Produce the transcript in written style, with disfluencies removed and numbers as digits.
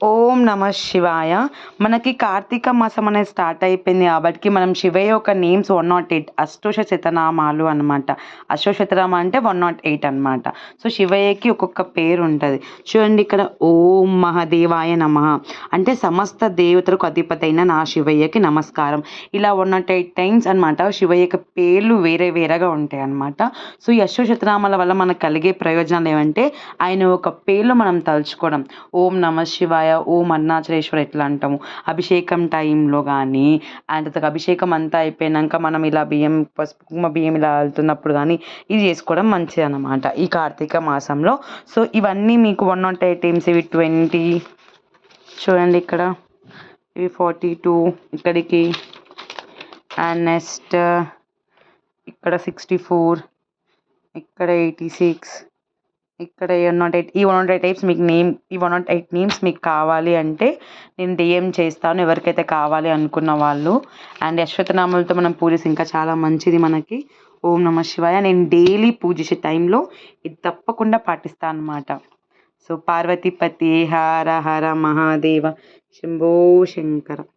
ఓం నమ శివాయ. మనకి కార్తీక మాసం అనేది స్టార్ట్ అయిపోయింది కాబట్టి మనం శివయ్య యొక్క నేమ్స్ 108 అష్టోష శతనామాలు అనమాట. అష్టోష శతనామా అంటే 108 అనమాట. సో శివయ్యకి ఒక్కొక్క పేరు ఉంటుంది. చూడండి ఇక్కడ ఓం మహాదేవాయ నమః అంటే సమస్త దేవతలకు అధిపతి అయిన నా శివయ్యకి నమస్కారం. ఇలా 108 టైమ్స్ అనమాట. శివయ్య యొక్క పేర్లు వేరే వేరేగా ఉంటాయి అనమాట. సో ఈ అష్టోష శతనామాల వల్ల మనకు కలిగే ప్రయోజనాలు ఏమంటే ఆయన ఒక పేర్లు మనం తలుచుకోవడం. ఓం నమ శివాయ, ఓం అరుణాచలేశ్వర ఎట్లా అంటాము అభిషేకం టైంలో కానీ, అండ్ తర్వాత అభిషేకం అంతా అయిపోయినాక మనం ఇలా బియ్యం పసుపు కుంకుమ బియ్యం ఇలా వెళ్తున్నప్పుడు కానీ ఇది చేసుకోవడం మంచిది అన్నమాట ఈ కార్తీక మాసంలో. సో ఇవన్నీ మీకు 108 టైమ్స్, ఇవి 20 చూడండి ఇక్కడ, ఇవి 42 ఇక్కడికి, అండ్ నెక్స్ట్ ఇక్కడ 64, ఇక్కడ 86, ఇక్కడ 108. ఈ 108 టైప్స్ మీకు ఈ 108 నేమ్స్ మీకు కావాలి అంటే నేను డిఎం చేస్తాను ఎవరికైతే కావాలి అనుకున్న వాళ్ళు. అండ్ అశ్వత్థనామాలతో మనం పూజిస్తే ఇంకా చాలా మంచిది మనకి. ఓం నమ శివాయ. నేను డైలీ పూజించే టైంలో ఇది తప్పకుండా పాటిస్తాను అనమాట. సో పార్వతీపతి హర హర మహాదేవ శంభో శంకర.